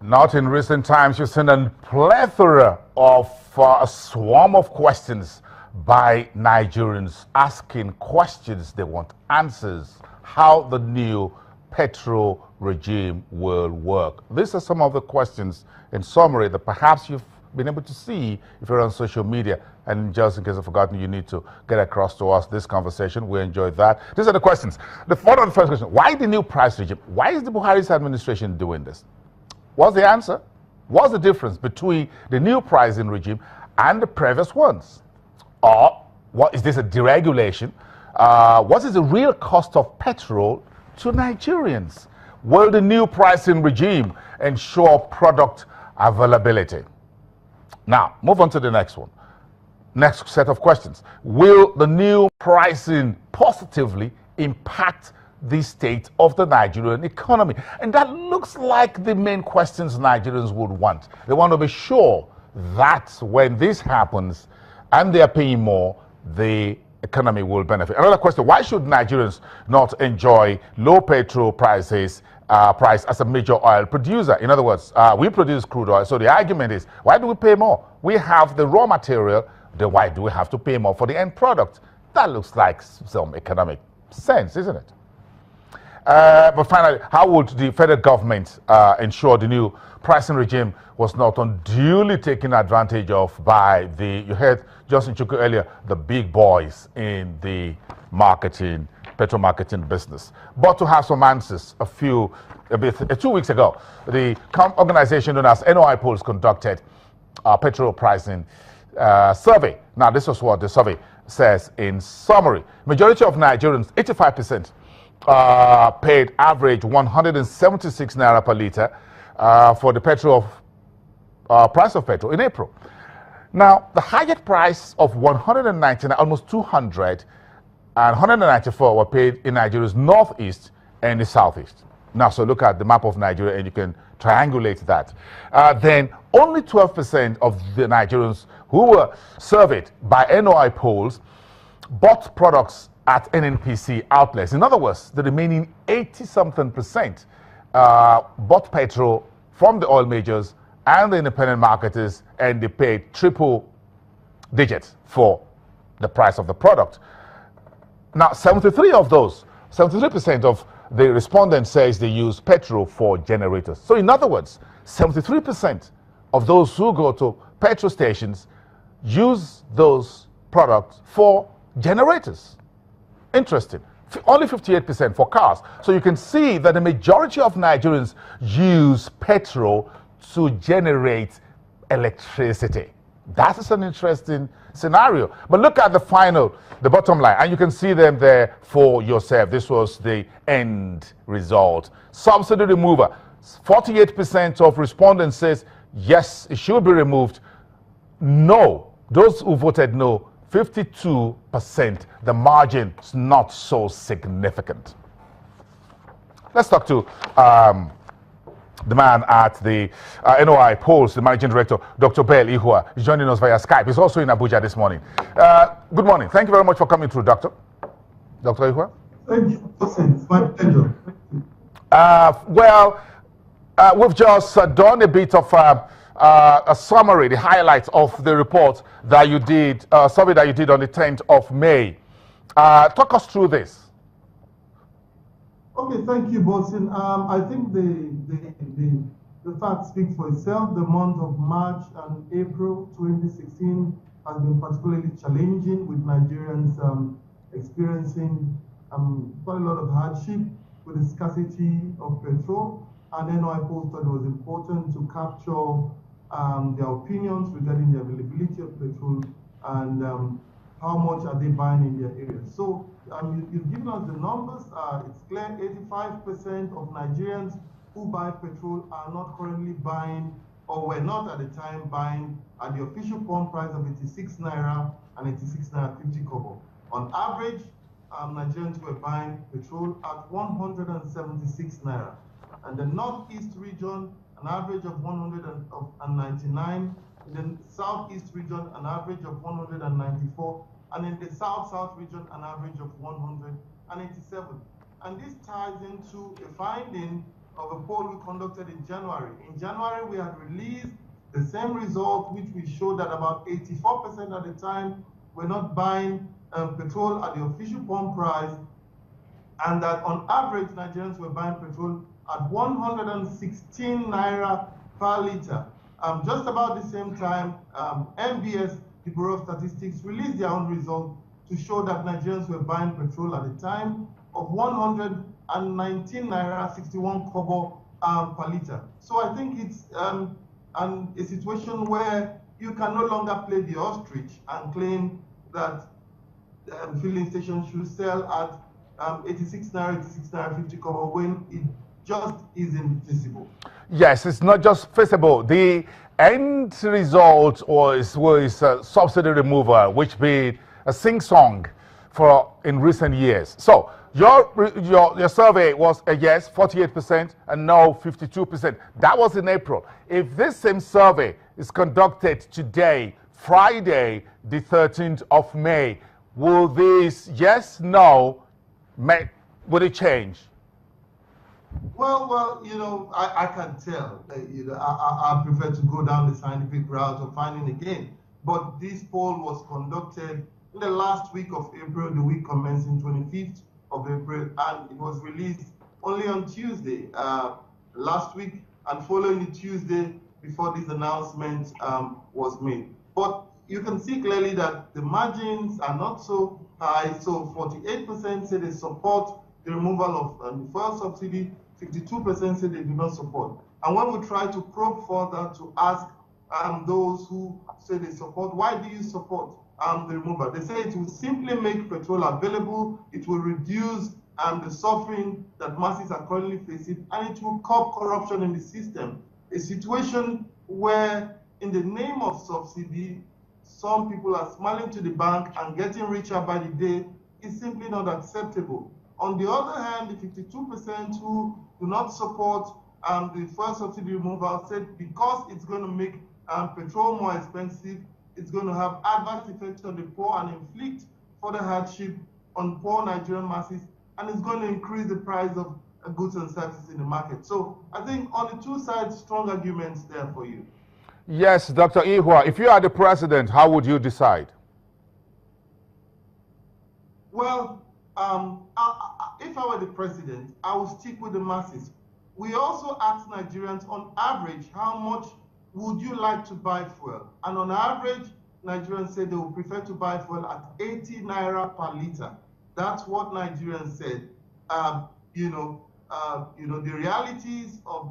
Not in recent times, you've seen a plethora of a swarm of questions by Nigerians asking questions. They want answers. How the new petrol regime will work. These are some of the questions in summary that perhaps you've been able to see if you're on social media. And just in case I've forgotten, you need to get across to us this conversation. We enjoyed that. These are the questions. One of the first question: why the new price regime? Why is the Buhari's administration doing this? What's the answer? What's the difference between the new pricing regime and the previous ones? Or what is this, a deregulation? What is the real cost of petrol to Nigerians? Will the new pricing regime ensure product availability? Now, move on to the next one. Next set of questions. Will the new pricing positively impact the state of the Nigerian economy? And that looks like the main questions Nigerians would want. They want to be sure that when this happens and they are paying more, the economy will benefit. Another question: why should Nigerians not enjoy low petrol price as a major oil producer? In other words, we produce crude oil, so the argument is, why do we pay more? We have the raw material, then why do we have to pay more for the end product? That looks like some economic sense, isn't it? But finally, how would the federal government ensure the new pricing regime was not unduly taken advantage of by you heard Justin Chukwu earlier, the big boys in the petrol marketing business? But to have some answers, 2 weeks ago, the organization known as NOI Polls conducted a petrol pricing survey. Now, this was what the survey says in summary. Majority of Nigerians, 85%, paid average 176 naira per liter for the petrol price of petrol in April. Now, the highest price of 199, almost 200, and 194 were paid in Nigeria's northeast and the southeast. Now, so look at the map of Nigeria and you can triangulate that. Then only 12% of the Nigerians who were surveyed by NOI polls bought products at NNPC outlets. In other words, the remaining 80-something% bought petrol from the oil majors and the independent marketers, and they paid triple digits for the price of the product. Now, 73% of the respondents says they use petrol for generators. So in other words, 73% of those who go to petrol stations use those products for generators. Interesting. Only 58% for cars. So you can see that the majority of Nigerians use petrol to generate electricity. That is an interesting scenario. But look at the bottom line, and you can see them there for yourself. This was the end result. Subsidy remover. 48% of respondents says yes, it should be removed. No. Those who voted no, 52%. The margin is not so significant. Let's talk to the man at the NOI Polls, the managing director, Dr. Bell Ihua, is joining us via Skype. He's also in Abuja this morning. Good morning. Thank you very much for coming through, Dr. Ihua. Thank you. It's my pleasure. We've just done a bit of a summary, the highlights of the report that you did, survey that you did on the 10th of May. Talk us through this. Okay, thank you, Bosin. I think the fact speaks for itself. The month of March and April 2016 has been particularly challenging, with Nigerians experiencing quite a lot of hardship with the scarcity of petrol. And NOI Polls thought it was important to capture their opinions regarding the availability of petrol and how much are they buying in their areas. So you've given us the numbers. It's clear 85% of Nigerians who buy petrol are not currently buying, or were not at the time buying, at the official pump price of 86 naira and 86 naira 50 kobo. On average, Nigerians were buying petrol at 176 naira. And the northeast region, an average of 199. In the southeast region, an average of 194. And in the south-south region, an average of 187. And this ties into a finding of a poll we conducted in January. In January, we had released the same result, which we showed that about 84% at the time were not buying petrol at the official pump price, and that on average, Nigerians were buying petrol at 116 naira per liter. Just about the same time, MBS, the Bureau of Statistics, released their own result to show that Nigerians were buying petrol at the time of 119 naira 61 kobo per liter. So I think it's a situation where you can no longer play the ostrich and claim that filling stations should sell at 86 naira, 86 naira 50 kobo when it just isn't feasible. Yes, it's not just feasible. The end result was subsidy removal, which been a sing-song in recent years. So your survey was a yes, 48%, and no, 52%. That was in April. If this same survey is conducted today, Friday, the 13th of May, will this yes, no, would it change? Well, you know, I can tell. You know, I prefer to go down the scientific route of finding again. But this poll was conducted in the last week of April, the week commencing 25th of April, and it was released only on Tuesday last week, and following the Tuesday before this announcement was made. But you can see clearly that the margins are not so high. So 48% say they support the removal of the fuel subsidy, 52% say they do not support. And when we try to probe further to ask those who say they support, why do you support the removal? They say it will simply make petrol available, it will reduce the suffering that masses are currently facing, and it will curb corruption in the system. A situation where, in the name of subsidy, some people are smiling to the bank and getting richer by the day is simply not acceptable. On the other hand, the 52% who do not support the fuel subsidy removal said because it's going to make petrol more expensive, it's going to have adverse effects on the poor and inflict further hardship on poor Nigerian masses, and it's going to increase the price of goods and services in the market. So I think on the two sides, strong arguments there for you. Yes, Dr. Ihua, if you are the president, how would you decide? Well, if I were the president, I would stick with the masses. We also asked Nigerians on average, how much would you like to buy fuel? And on average, Nigerians said they would prefer to buy fuel at 80 naira per liter. That's what Nigerians said. The realities of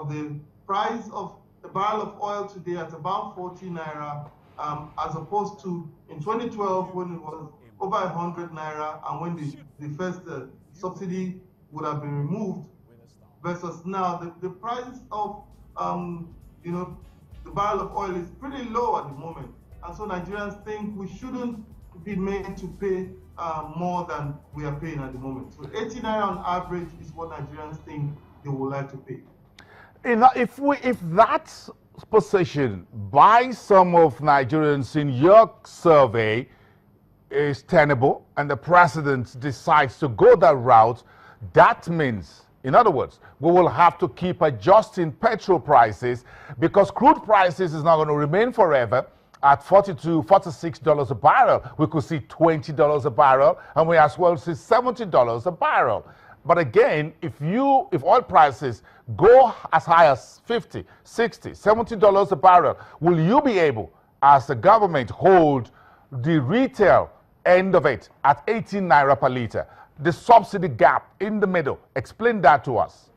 the price of a barrel of oil today at about 40 naira, as opposed to in 2012 when it was over 100 naira, and when the first subsidy would have been removed, versus now the price of the barrel of oil is pretty low at the moment, and so Nigerians think we shouldn't be made to pay more than we are paying at the moment. So 80 naira on average is what Nigerians think they would like to pay. If that position by some of Nigerians in your survey is tenable and the president decides to go that route, that means, in other words, we will have to keep adjusting petrol prices, because crude prices is not going to remain forever at $42, $46 a barrel. We could see $20 a barrel, and we as well see $70 a barrel. But again, if oil prices go as high as $50, $60, $70 a barrel, will you be able, as the government, hold the retail end of it at 18 naira per liter? The subsidy gap in the middle. Explain that to us.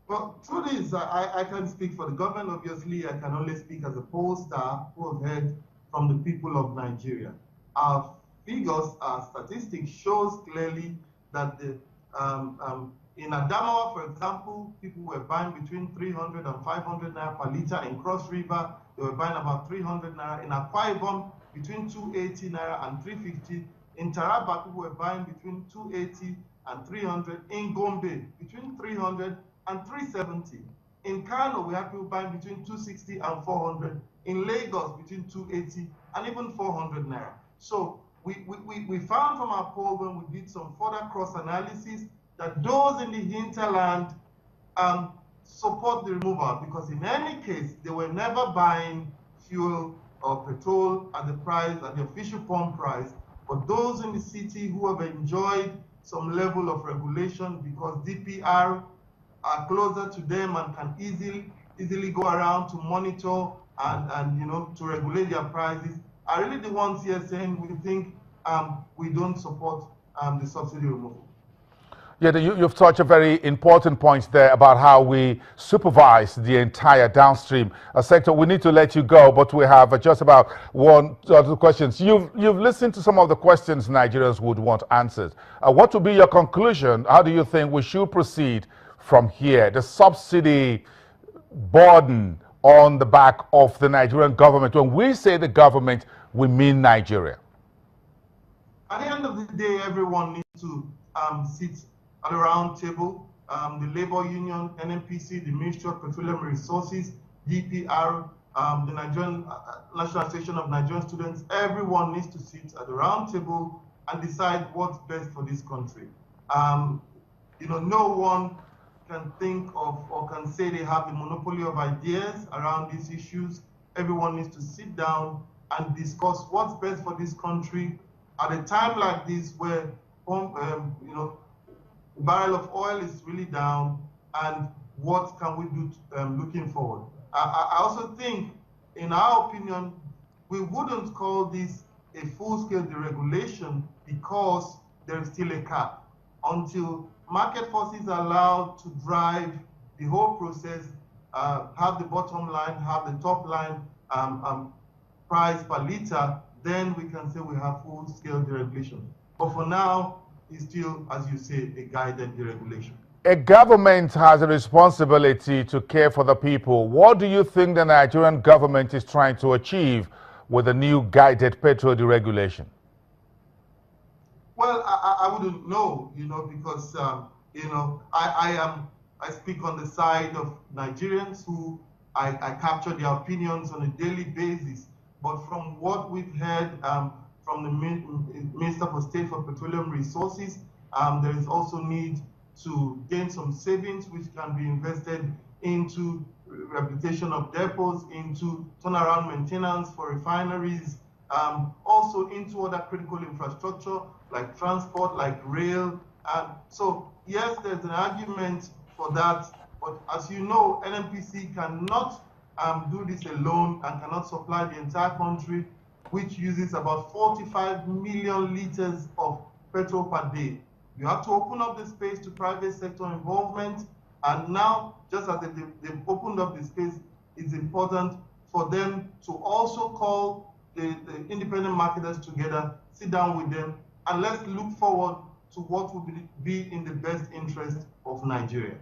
Well, truth is, I can't speak for the government, obviously. I can only speak as a pollster who have heard from the people of Nigeria. Our figures, our statistics shows clearly that in Adamawa, for example, people were buying between 300 and 500 naira per liter. In Cross River, they were buying about 300 naira. In Akwa Ibom, between 280 naira and 350. In Taraba, people were buying between 280 and 300. In Gombe, between 300 and 370. In Kano, we have people buying between 260 and 400. In Lagos, between 280 and even 400 naira. So we found from our poll, when we did some further cross analysis, that those in the hinterland support the removal, because in any case, they were never buying fuel or petrol at the price, at the official pump price. But those in the city who have enjoyed some level of regulation because DPR are closer to them and can easily go around to monitor and you know, to regulate their prices, are really the ones here saying we think we don't support the subsidy removal. Yeah, you've touched a very important point there about how we supervise the entire downstream sector. We need to let you go, but we have just about one or two questions. You've listened to some of the questions Nigerians would want answered. What would be your conclusion? How do you think we should proceed from here? The subsidy burden on the back of the Nigerian government. When we say the government, we mean Nigeria. At the end of the day, everyone needs to sit at a round table. The labor union, NNPC, the Ministry of Petroleum Resources, DPR, the Nigerian National Association of Nigerian Students, everyone needs to sit at the round table and decide what's best for this country. You know, no one can think of or can say they have the monopoly of ideas around these issues. Everyone needs to sit down and discuss what's best for this country at a time like this where you know, the barrel of oil is really down, and what can we do looking forward? I also think, in our opinion, we wouldn't call this a full-scale deregulation because there is still a cap. Until market forces are allowed to drive the whole process, have the bottom line, have the top line price per liter, then we can say we have full-scale deregulation. But for now, it's still, as you say, a guided deregulation. A government has a responsibility to care for the people. What do you think the Nigerian government is trying to achieve with the new guided petrol deregulation? Well, I wouldn't know, you know, because you know, I speak on the side of Nigerians who I capture their opinions on a daily basis. But from what we've heard from the Minister for State for Petroleum Resources, there is also need to gain some savings which can be invested into rehabilitation of depots, into turnaround maintenance for refineries, also into other critical infrastructure like transport, like rail. So yes, there's an argument for that, but as you know, NNPC cannot do this alone and cannot supply the entire country, which uses about 45 million liters of petrol per day. You have to open up the space to private sector involvement, and now, just as they've opened up the space, it's important for them to also call the independent marketers together, sit down with them, and let's look forward to what will be in the best interest of Nigeria.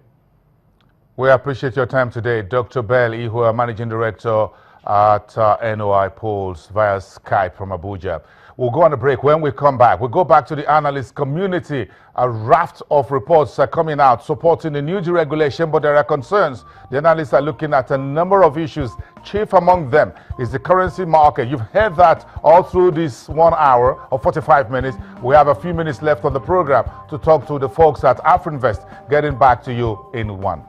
We appreciate your time today, Dr. Bell Ihua, Managing Director at NOI Polls via Skype from Abuja. We'll go on a break. When we come back, we'll go back to the analyst community. A raft of reports are coming out supporting the new deregulation, but there are concerns. The analysts are looking at a number of issues. Chief among them is the currency market. You've heard that all through this 1 hour or 45 minutes. We have a few minutes left on the program to talk to the folks at Afrinvest. Getting back to you in one.